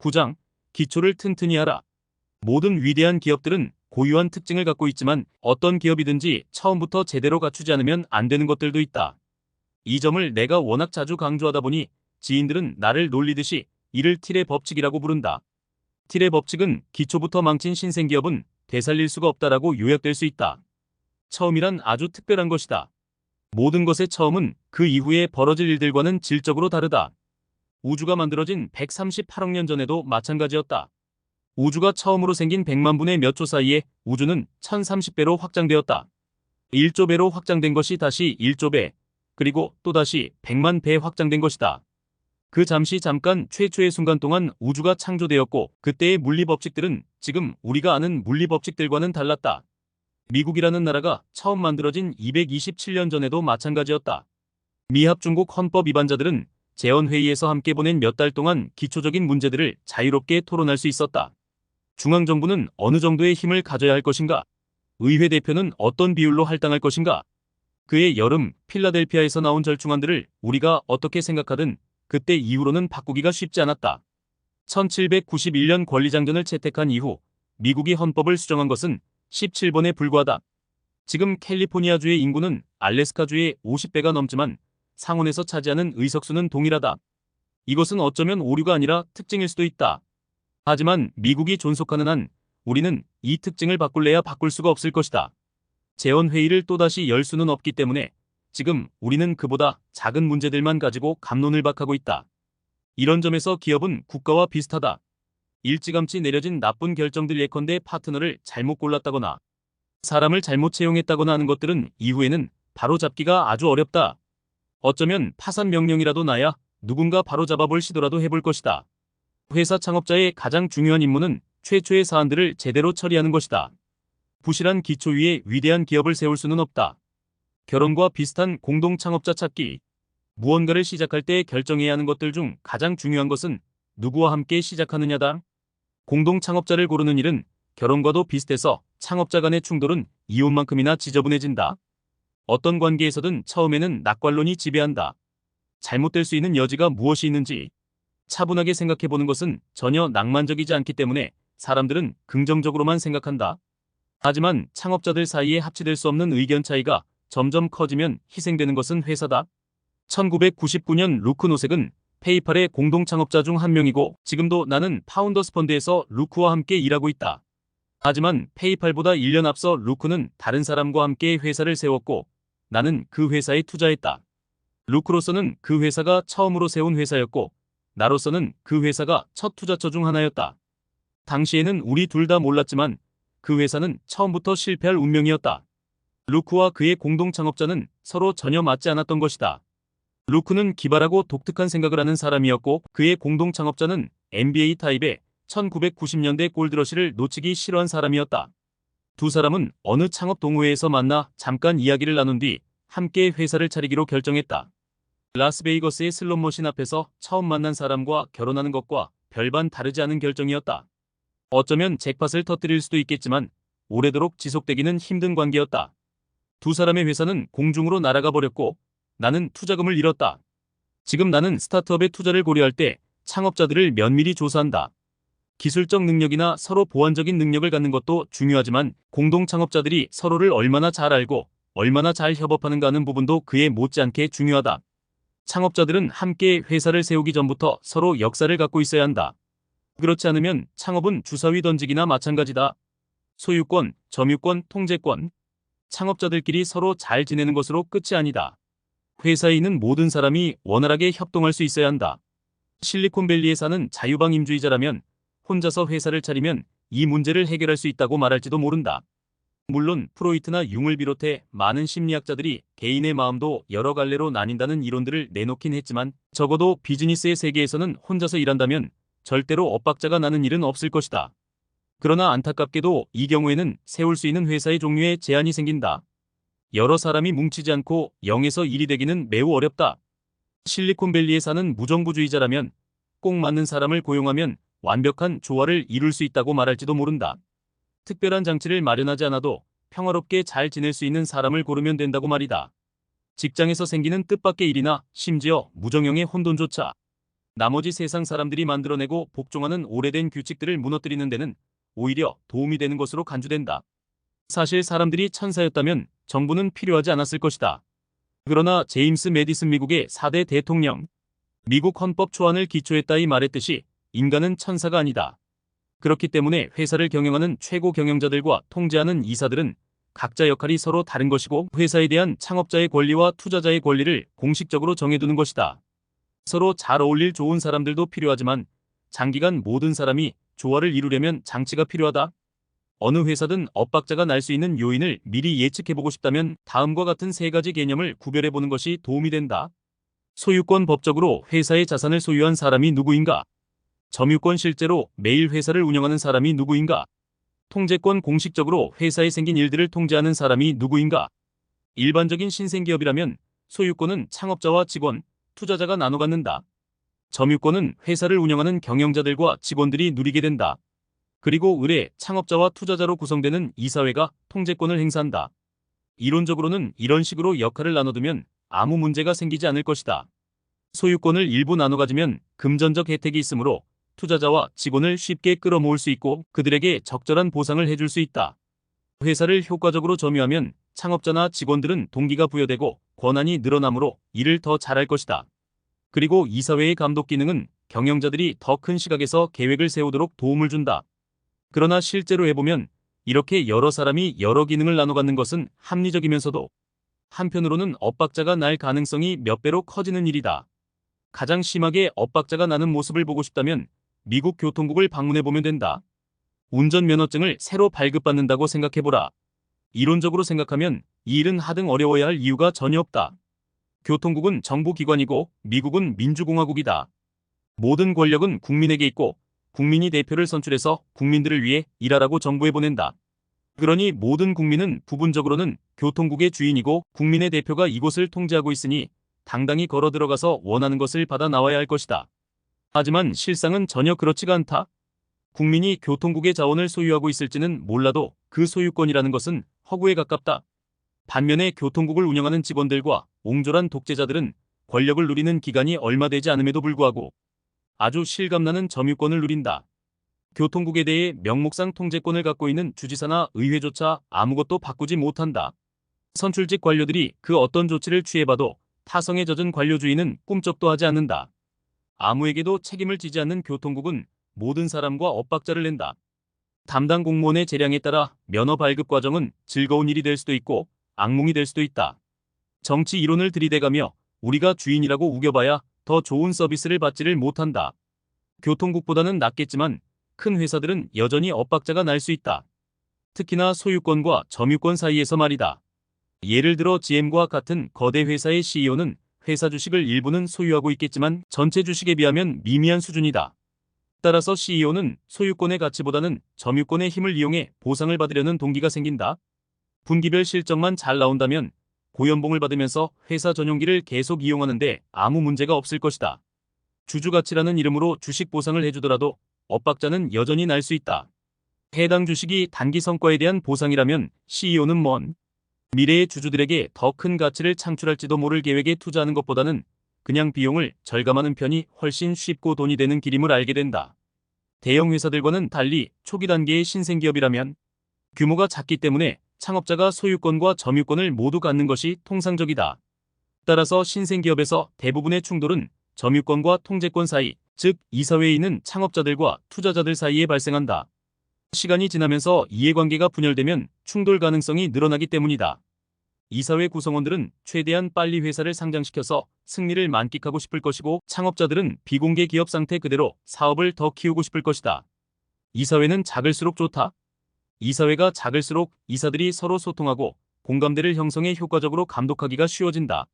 9장 기초를 튼튼히 하라. 모든 위대한 기업들은 고유한 특징을 갖고 있지만 어떤 기업이든지 처음부터 제대로 갖추지 않으면 안 되는 것들도 있다. 이 점을 내가 워낙 자주 강조하다 보니 지인들은 나를 놀리듯이 이를 틸의 법칙이라고 부른다. 틸의 법칙은 기초부터 망친 신생기업은 되살릴 수가 없다라고 요약될 수 있다. 처음이란 아주 특별한 것이다. 모든 것의 처음은 그 이후에 벌어질 일들과는 질적으로 다르다. 우주가 만들어진 138억 년 전에도 마찬가지였다. 우주가 처음으로 생긴 100만 분의 몇 초 사이에 우주는 1030배로 확장되었다. 1조 배로 확장된 것이 다시 1조 배, 그리고 또다시 100만 배 확장된 것이다. 그 잠깐 최초의 순간 동안 우주가 창조되었고 그때의 물리법칙들은 지금 우리가 아는 물리법칙들과는 달랐다. 미국이라는 나라가 처음 만들어진 227년 전에도 마찬가지였다. 미합중국 헌법 위반자들은 재헌회의에서 함께 보낸 몇 달 동안 기초적인 문제들을 자유롭게 토론할 수 있었다. 중앙정부는 어느 정도의 힘을 가져야 할 것인가? 의회 대표는 어떤 비율로 할당할 것인가? 그해 여름 필라델피아에서 나온 절충안들을 우리가 어떻게 생각하든 그때 이후로는 바꾸기가 쉽지 않았다. 1791년 권리장전을 채택한 이후 미국이 헌법을 수정한 것은 17번에 불과하다. 지금 캘리포니아주의 인구는 알래스카주의 50배가 넘지만 상원에서 차지하는 의석수는 동일하다. 이것은 어쩌면 오류가 아니라 특징일 수도 있다. 하지만 미국이 존속하는 한 우리는 이 특징을 바꿀래야 바꿀 수가 없을 것이다. 재헌회의를 또다시 열 수는 없기 때문에 지금 우리는 그보다 작은 문제들만 가지고 갑론을박하고 있다. 이런 점에서 기업은 국가와 비슷하다. 일찌감치 내려진 나쁜 결정들 예컨대 파트너를 잘못 골랐다거나 사람을 잘못 채용했다거나 하는 것들은 이후에는 바로잡기가 아주 어렵다. 어쩌면 파산 명령이라도 나야 누군가 바로잡아볼 시도라도 해볼 것이다. 회사 창업자의 가장 중요한 임무는 최초의 사안들을 제대로 처리하는 것이다. 부실한 기초 위에 위대한 기업을 세울 수는 없다. 결혼과 비슷한 공동 창업자 찾기. 무언가를 시작할 때 결정해야 하는 것들 중 가장 중요한 것은 누구와 함께 시작하느냐다. 공동 창업자를 고르는 일은 결혼과도 비슷해서 창업자 간의 충돌은 이혼만큼이나 지저분해진다. 어떤 관계에서든 처음에는 낙관론이 지배한다. 잘못될 수 있는 여지가 무엇이 있는지 차분하게 생각해보는 것은 전혀 낭만적이지 않기 때문에 사람들은 긍정적으로만 생각한다. 하지만 창업자들 사이에 합치될 수 없는 의견 차이가 점점 커지면 희생되는 것은 회사다. 1999년 루크 노색은 페이팔의 공동 창업자 중 한 명이고 지금도 나는 파운더스 펀드에서 루크와 함께 일하고 있다. 하지만 페이팔보다 1년 앞서 루크는 다른 사람과 함께 회사를 세웠고 나는 그 회사에 투자했다. 루크로서는 그 회사가 처음으로 세운 회사였고 나로서는 그 회사가 첫 투자처 중 하나였다. 당시에는 우리 둘 다 몰랐지만 그 회사는 처음부터 실패할 운명이었다. 루크와 그의 공동 창업자는 서로 전혀 맞지 않았던 것이다. 루크는 기발하고 독특한 생각을 하는 사람이었고 그의 공동 창업자는 MBA 타입의 1990년대 골드러시를 놓치기 싫어한 사람이었다. 두 사람은 어느 창업 동호회에서 만나 잠깐 이야기를 나눈 뒤 함께 회사를 차리기로 결정했다. 라스베이거스의 슬롯머신 앞에서 처음 만난 사람과 결혼하는 것과 별반 다르지 않은 결정이었다. 어쩌면 잭팟을 터뜨릴 수도 있겠지만 오래도록 지속되기는 힘든 관계였다. 두 사람의 회사는 공중으로 날아가 버렸고 나는 투자금을 잃었다. 지금 나는 스타트업의 투자를 고려할 때 창업자들을 면밀히 조사한다. 기술적 능력이나 서로 보완적인 능력을 갖는 것도 중요하지만 공동 창업자들이 서로를 얼마나 잘 알고 얼마나 잘 협업하는가 하는 부분도 그에 못지않게 중요하다. 창업자들은 함께 회사를 세우기 전부터 서로 역사를 갖고 있어야 한다. 그렇지 않으면 창업은 주사위 던지기나 마찬가지다. 소유권, 점유권, 통제권. 창업자들끼리 서로 잘 지내는 것으로 끝이 아니다. 회사에 있는 모든 사람이 원활하게 협동할 수 있어야 한다. 실리콘밸리에 사는 자유방임주의자라면 혼자서 회사를 차리면 이 문제를 해결할 수 있다고 말할지도 모른다. 물론 프로이트나 융을 비롯해 많은 심리학자들이 개인의 마음도 여러 갈래로 나뉜다는 이론들을 내놓긴 했지만 적어도 비즈니스의 세계에서는 혼자서 일한다면 절대로 엇박자가 나는 일은 없을 것이다. 그러나 안타깝게도 이 경우에는 세울 수 있는 회사의 종류에 제한이 생긴다. 여러 사람이 뭉치지 않고 0에서 1이 되기는 매우 어렵다. 실리콘밸리에 사는 무정부주의자라면 꼭 맞는 사람을 고용하면 완벽한 조화를 이룰 수 있다고 말할지도 모른다. 특별한 장치를 마련하지 않아도 평화롭게 잘 지낼 수 있는 사람을 고르면 된다고 말이다. 직장에서 생기는 뜻밖의 일이나 심지어 무정형의 혼돈조차 나머지 세상 사람들이 만들어내고 복종하는 오래된 규칙들을 무너뜨리는 데는 오히려 도움이 되는 것으로 간주된다. 사실 사람들이 천사였다면 정부는 필요하지 않았을 것이다. 그러나 제임스 매디슨 미국의 4대 대통령, 미국 헌법 초안을 기초했다 이 말했듯이 인간은 천사가 아니다. 그렇기 때문에 회사를 경영하는 최고 경영자들과 통제하는 이사들은 각자 역할이 서로 다른 것이고 회사에 대한 창업자의 권리와 투자자의 권리를 공식적으로 정해두는 것이다. 서로 잘 어울릴 좋은 사람들도 필요하지만 장기간 모든 사람이 조화를 이루려면 장치가 필요하다. 어느 회사든 엇박자가 날 수 있는 요인을 미리 예측해보고 싶다면 다음과 같은 세 가지 개념을 구별해보는 것이 도움이 된다. 소유권 법적으로 회사의 자산을 소유한 사람이 누구인가? 점유권 실제로 매일 회사를 운영하는 사람이 누구인가? 통제권 공식적으로 회사에 생긴 일들을 통제하는 사람이 누구인가? 일반적인 신생기업이라면 소유권은 창업자와 직원, 투자자가 나눠 갖는다. 점유권은 회사를 운영하는 경영자들과 직원들이 누리게 된다. 그리고 의뢰, 창업자와 투자자로 구성되는 이사회가 통제권을 행사한다. 이론적으로는 이런 식으로 역할을 나눠두면 아무 문제가 생기지 않을 것이다. 소유권을 일부 나눠 가지면 금전적 혜택이 있으므로 투자자와 직원을 쉽게 끌어모을 수 있고 그들에게 적절한 보상을 해줄 수 있다. 회사를 효과적으로 점유하면 창업자나 직원들은 동기가 부여되고 권한이 늘어나므로 일을 더 잘할 것이다. 그리고 이사회의 감독 기능은 경영자들이 더 큰 시각에서 계획을 세우도록 도움을 준다. 그러나 실제로 해보면 이렇게 여러 사람이 여러 기능을 나눠 갖는 것은 합리적이면서도 한편으로는 엇박자가 날 가능성이 몇 배로 커지는 일이다. 가장 심하게 엇박자가 나는 모습을 보고 싶다면 미국 교통국을 방문해보면 된다. 운전면허증을 새로 발급받는다고 생각해보라. 이론적으로 생각하면 이 일은 하등 어려워야 할 이유가 전혀 없다. 교통국은 정부기관이고 미국은 민주공화국이다. 모든 권력은 국민에게 있고 국민이 대표를 선출해서 국민들을 위해 일하라고 정부에 보낸다. 그러니 모든 국민은 부분적으로는 교통국의 주인이고 국민의 대표가 이곳을 통제하고 있으니 당당히 걸어 들어가서 원하는 것을 받아 나와야 할 것이다. 하지만 실상은 전혀 그렇지가 않다. 국민이 교통국의 자원을 소유하고 있을지는 몰라도 그 소유권이라는 것은 허구에 가깝다. 반면에 교통국을 운영하는 직원들과 옹졸한 독재자들은 권력을 누리는 기간이 얼마 되지 않음에도 불구하고 아주 실감나는 점유권을 누린다. 교통국에 대해 명목상 통제권을 갖고 있는 주지사나 의회조차 아무것도 바꾸지 못한다. 선출직 관료들이 그 어떤 조치를 취해봐도 타성에 젖은 관료주의는 꿈쩍도 하지 않는다. 아무에게도 책임을 지지 않는 교통국은 모든 사람과 엇박자를 낸다. 담당 공무원의 재량에 따라 면허 발급 과정은 즐거운 일이 될 수도 있고 악몽이 될 수도 있다. 정치 이론을 들이대가며 우리가 주인이라고 우겨봐야 더 좋은 서비스를 받지를 못한다. 교통국보다는 낫겠지만 큰 회사들은 여전히 엇박자가 날 수 있다. 특히나 소유권과 점유권 사이에서 말이다. 예를 들어 GM과 같은 거대 회사의 CEO는 회사 주식을 일부는 소유하고 있겠지만 전체 주식에 비하면 미미한 수준이다. 따라서 CEO는 소유권의 가치보다는 점유권의 힘을 이용해 보상을 받으려는 동기가 생긴다. 분기별 실적만 잘 나온다면 고연봉을 받으면서 회사 전용기를 계속 이용하는데 아무 문제가 없을 것이다. 주주가치라는 이름으로 주식 보상을 해주더라도 엇박자는 여전히 날 수 있다. 해당 주식이 단기 성과에 대한 보상이라면 CEO는 먼 미래의 주주들에게 더 큰 가치를 창출할지도 모를 계획에 투자하는 것보다는 그냥 비용을 절감하는 편이 훨씬 쉽고 돈이 되는 길임을 알게 된다. 대형 회사들과는 달리 초기 단계의 신생기업이라면 규모가 작기 때문에 창업자가 소유권과 점유권을 모두 갖는 것이 통상적이다. 따라서 신생기업에서 대부분의 충돌은 점유권과 통제권 사이, 즉 이사회에 있는 창업자들과 투자자들 사이에 발생한다. 시간이 지나면서 이해관계가 분열되면 충돌 가능성이 늘어나기 때문이다. 이사회 구성원들은 최대한 빨리 회사를 상장시켜서 승리를 만끽하고 싶을 것이고 창업자들은 비공개 기업 상태 그대로 사업을 더 키우고 싶을 것이다. 이사회는 작을수록 좋다. 이사회가 작을수록 이사들이 서로 소통하고 공감대를 형성해 효과적으로 감독하기가 쉬워진다.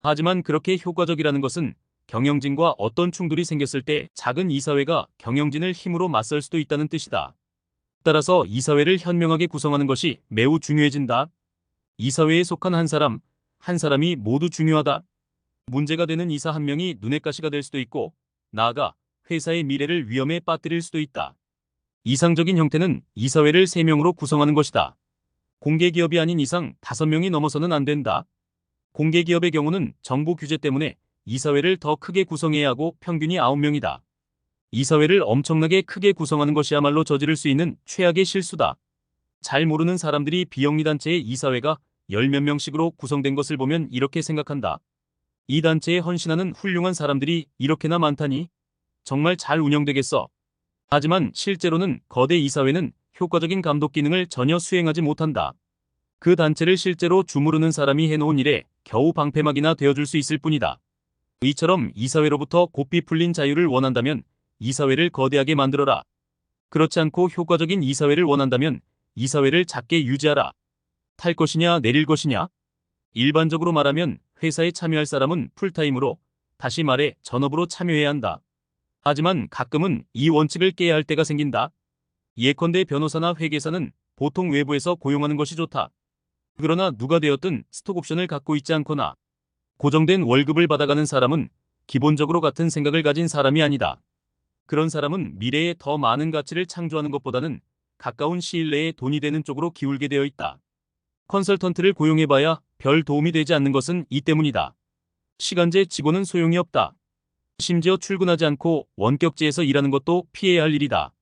하지만 그렇게 효과적이라는 것은 경영진과 어떤 충돌이 생겼을 때 작은 이사회가 경영진을 힘으로 맞설 수도 있다는 뜻이다. 따라서 이사회를 현명하게 구성하는 것이 매우 중요해진다. 이사회에 속한 한 사람이 모두 중요하다. 문제가 되는 이사 한 명이 눈엣 가시가 될 수도 있고 나아가 회사의 미래를 위험에 빠뜨릴 수도 있다. 이상적인 형태는 이사회를 3명으로 구성하는 것이다. 공개기업이 아닌 이상 5명이 넘어서는 안 된다. 공개기업의 경우는 정부 규제 때문에 이사회를 더 크게 구성해야 하고 평균이 9명이다. 이사회를 엄청나게 크게 구성하는 것이야말로 저지를 수 있는 최악의 실수다. 잘 모르는 사람들이 비영리단체의 이사회가 열 몇 명씩으로 구성된 것을 보면 이렇게 생각한다. 이 단체에 헌신하는 훌륭한 사람들이 이렇게나 많다니? 정말 잘 운영되겠어. 하지만 실제로는 거대 이사회는 효과적인 감독 기능을 전혀 수행하지 못한다. 그 단체를 실제로 주무르는 사람이 해놓은 일에 겨우 방패막이나 되어줄 수 있을 뿐이다. 이처럼 이사회로부터 고삐 풀린 자유를 원한다면 이사회를 거대하게 만들어라. 그렇지 않고 효과적인 이사회를 원한다면 이사회를 작게 유지하라. 탈 것이냐 내릴 것이냐? 일반적으로 말하면 회사에 참여할 사람은 풀타임으로, 다시 말해 전업으로 참여해야 한다. 하지만 가끔은 이 원칙을 깨야 할 때가 생긴다. 예컨대 변호사나 회계사는 보통 외부에서 고용하는 것이 좋다. 그러나 누가 되었든 스톡옵션을 갖고 있지 않거나 고정된 월급을 받아가는 사람은 기본적으로 같은 생각을 가진 사람이 아니다. 그런 사람은 미래에 더 많은 가치를 창조하는 것보다는 가까운 시일 내에 돈이 되는 쪽으로 기울게 되어 있다. 컨설턴트를 고용해봐야 별 도움이 되지 않는 것은 이 때문이다. 시간제 직원은 소용이 없다. 심지어 출근하지 않고 원격지에서 일하는 것도 피해야 할 일이다.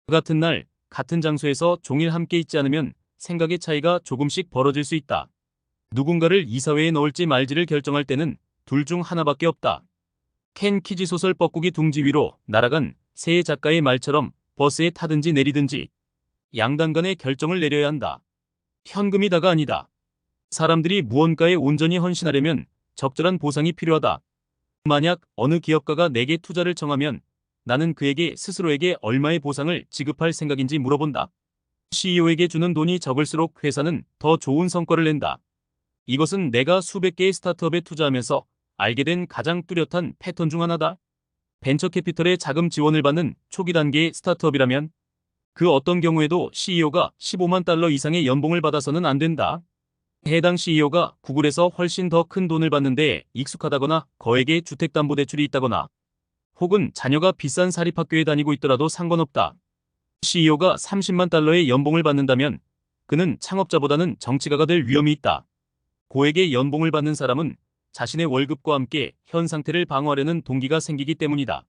같은 날, 같은 장소에서 종일 함께 있지 않으면 생각의 차이가 조금씩 벌어질 수 있다. 누군가를 이사회에 넣을지 말지를 결정할 때는 둘 중 하나밖에 없다. 켄 키지 소설 뻐꾸기 둥지 위로 날아간 새의 작가의 말처럼 버스에 타든지 내리든지 양당 간의 결정을 내려야 한다. 현금이 다가 아니다. 사람들이 무언가에 온전히 헌신하려면 적절한 보상이 필요하다. 만약 어느 기업가가 내게 투자를 청하면 나는 그에게 스스로에게 얼마의 보상을 지급할 생각인지 물어본다. CEO에게 주는 돈이 적을수록 회사는 더 좋은 성과를 낸다. 이것은 내가 수백 개의 스타트업에 투자하면서 알게 된 가장 뚜렷한 패턴 중 하나다. 벤처 캐피털의 자금 지원을 받는 초기 단계의 스타트업이라면 그 어떤 경우에도 CEO가 15만 달러 이상의 연봉을 받아서는 안 된다. 해당 CEO가 구글에서 훨씬 더 큰 돈을 받는데 익숙하다거나 거액의 주택담보대출이 있다거나 혹은 자녀가 비싼 사립학교에 다니고 있더라도 상관없다. CEO가 30만 달러의 연봉을 받는다면 그는 창업자보다는 정치가가 될 위험이 있다. 고액의 연봉을 받는 사람은 자신의 월급과 함께 현 상태를 방어하려는 동기가 생기기 때문이다.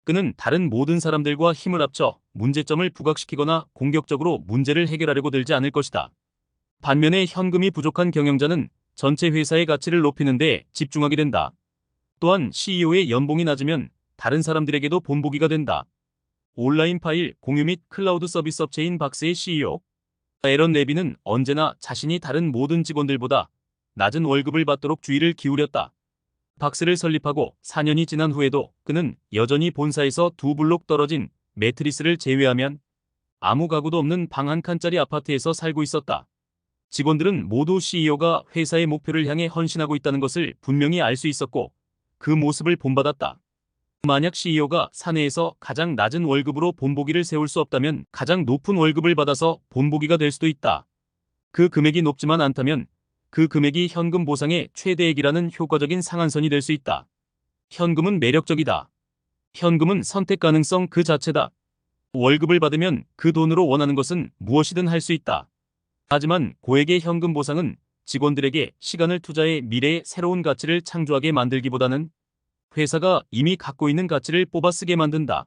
그는 다른 모든 사람들과 힘을 합쳐 문제점을 부각시키거나 공격적으로 문제를 해결하려고 들지 않을 것이다. 반면에 현금이 부족한 경영자는 전체 회사의 가치를 높이는 데 집중하게 된다. 또한 CEO의 연봉이 낮으면 다른 사람들에게도 본보기가 된다. 온라인 파일 공유 및 클라우드 서비스 업체인 박스의 CEO 에런 레비는 언제나 자신이 다른 모든 직원들보다 낮은 월급을 받도록 주의를 기울였다. 박스를 설립하고 4년이 지난 후에도 그는 여전히 본사에서 2블록 떨어진 매트리스를 제외하면 아무 가구도 없는 방 한 칸짜리 아파트에서 살고 있었다. 직원들은 모두 CEO가 회사의 목표를 향해 헌신하고 있다는 것을 분명히 알 수 있었고 그 모습을 본받았다. 만약 CEO가 사내에서 가장 낮은 월급으로 본보기를 세울 수 없다면 가장 높은 월급을 받아서 본보기가 될 수도 있다. 그 금액이 높지만 않다면 그 금액이 현금 보상의 최대액이라는 효과적인 상한선이 될 수 있다. 현금은 매력적이다. 현금은 선택 가능성 그 자체다. 월급을 받으면 그 돈으로 원하는 것은 무엇이든 할 수 있다. 하지만 고액의 현금 보상은 직원들에게 시간을 투자해 미래의 새로운 가치를 창조하게 만들기보다는 회사가 이미 갖고 있는 가치를 뽑아 쓰게 만든다.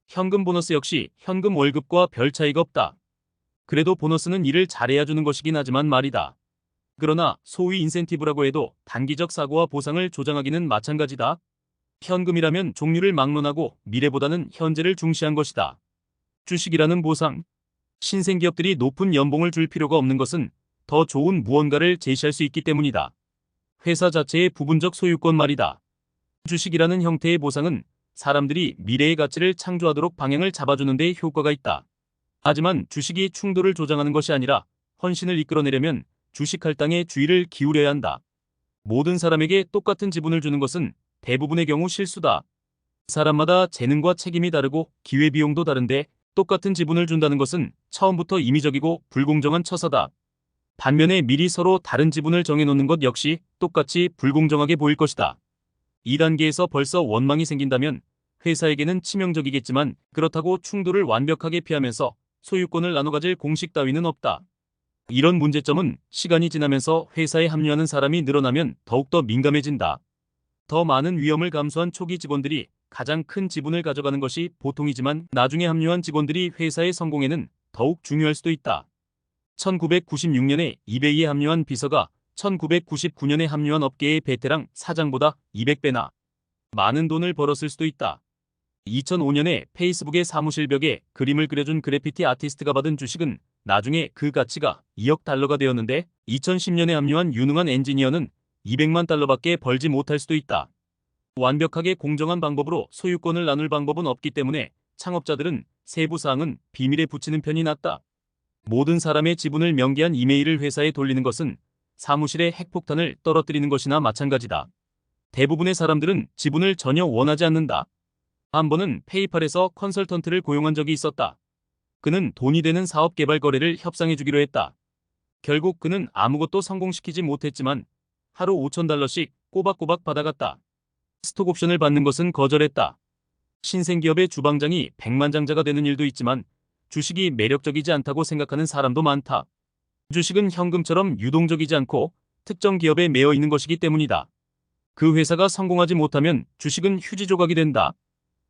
현금 보너스 역시 현금 월급과 별 차이가 없다. 그래도 보너스는 일을 잘해야 주는 것이긴 하지만 말이다. 그러나 소위 인센티브라고 해도 단기적 사고와 보상을 조장하기는 마찬가지다. 현금이라면 종류를 막론하고 미래보다는 현재를 중시한 것이다. 주식이라는 보상. 신생기업들이 높은 연봉을 줄 필요가 없는 것은 더 좋은 무언가를 제시할 수 있기 때문이다. 회사 자체의 부분적 소유권 말이다. 주식이라는 형태의 보상은 사람들이 미래의 가치를 창조하도록 방향을 잡아주는 데 효과가 있다. 하지만 주식이 충돌을 조장하는 것이 아니라 헌신을 이끌어내려면 주식 할당에 주의를 기울여야 한다. 모든 사람에게 똑같은 지분을 주는 것은 대부분의 경우 실수다. 사람마다 재능과 책임이 다르고 기회비용도 다른데 똑같은 지분을 준다는 것은 처음부터 임의적이고 불공정한 처사다. 반면에 미리 서로 다른 지분을 정해놓는 것 역시 똑같이 불공정하게 보일 것이다. 2단계에서 벌써 원망이 생긴다면 회사에게는 치명적이겠지만 그렇다고 충돌을 완벽하게 피하면서 소유권을 나눠 가질 공식 따위는 없다. 이런 문제점은 시간이 지나면서 회사에 합류하는 사람이 늘어나면 더욱더 민감해진다. 더 많은 위험을 감수한 초기 직원들이 가장 큰 지분을 가져가는 것이 보통이지만 나중에 합류한 직원들이 회사의 성공에는 더욱 중요할 수도 있다. 1996년에 이베이에 합류한 비서가 1999년에 합류한 업계의 베테랑 사장보다 200배나 많은 돈을 벌었을 수도 있다. 2005년에 페이스북의 사무실 벽에 그림을 그려준 그래피티 아티스트가 받은 주식은 나중에 그 가치가 2억 달러가 되었는데 2010년에 합류한 유능한 엔지니어는 200만 달러밖에 벌지 못할 수도 있다. 완벽하게 공정한 방법으로 소유권을 나눌 방법은 없기 때문에 창업자들은 세부 사항은 비밀에 붙이는 편이 낫다. 모든 사람의 지분을 명기한 이메일을 회사에 돌리는 것은 사무실에 핵폭탄을 떨어뜨리는 것이나 마찬가지다. 대부분의 사람들은 지분을 전혀 원하지 않는다. 한 번은 페이팔에서 컨설턴트를 고용한 적이 있었다. 그는 돈이 되는 사업 개발 거래를 협상해 주기로 했다. 결국 그는 아무것도 성공시키지 못했지만 하루 $5,000씩 꼬박꼬박 받아갔다. 스톡 옵션을 받는 것은 거절했다. 신생기업의 주방장이 백만장자가 되는 일도 있지만 주식이 매력적이지 않다고 생각하는 사람도 많다. 주식은 현금처럼 유동적이지 않고 특정 기업에 매여 있는 것이기 때문이다. 그 회사가 성공하지 못하면 주식은 휴지 조각이 된다.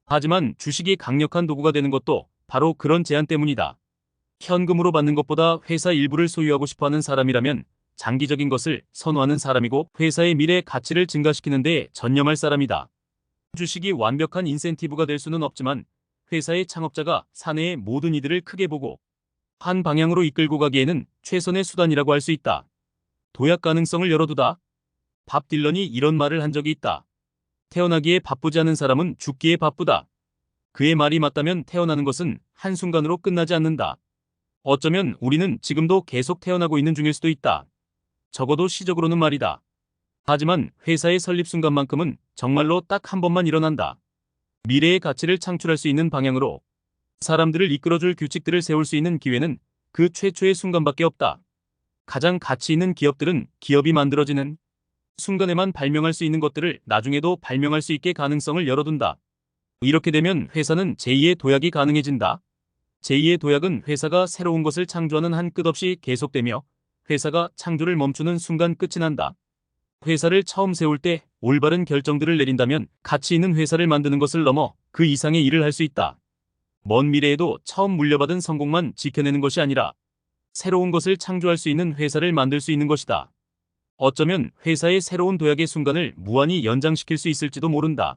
하지만 주식이 강력한 도구가 되는 것도 바로 그런 제한 때문이다. 현금으로 받는 것보다 회사 일부를 소유하고 싶어하는 사람이라면 장기적인 것을 선호하는 사람이고 회사의 미래 가치를 증가시키는 데 전념할 사람이다. 주식이 완벽한 인센티브가 될 수는 없지만 회사의 창업자가 사내의 모든 이들을 크게 보고 한 방향으로 이끌고 가기에는 최선의 수단이라고 할 수 있다. 도약 가능성을 열어두다. 밥 딜런이 이런 말을 한 적이 있다. 태어나기에 바쁘지 않은 사람은 죽기에 바쁘다. 그의 말이 맞다면 태어나는 것은 한순간으로 끝나지 않는다. 어쩌면 우리는 지금도 계속 태어나고 있는 중일 수도 있다. 적어도 시적으로는 말이다. 하지만 회사의 설립 순간만큼은 정말로 딱 한 번만 일어난다. 미래의 가치를 창출할 수 있는 방향으로 사람들을 이끌어줄 규칙들을 세울 수 있는 기회는 그 최초의 순간밖에 없다. 가장 가치 있는 기업들은 기업이 만들어지는 순간에만 발명할 수 있는 것들을 나중에도 발명할 수 있게 가능성을 열어둔다. 이렇게 되면 회사는 제2의 도약이 가능해진다. 제2의 도약은 회사가 새로운 것을 창조하는 한 끝없이 계속되며 회사가 창조를 멈추는 순간 끝이 난다. 회사를 처음 세울 때 올바른 결정들을 내린다면 가치 있는 회사를 만드는 것을 넘어 그 이상의 일을 할 수 있다. 먼 미래에도 처음 물려받은 성공만 지켜내는 것이 아니라 새로운 것을 창조할 수 있는 회사를 만들 수 있는 것이다. 어쩌면 회사의 새로운 도약의 순간을 무한히 연장시킬 수 있을지도 모른다.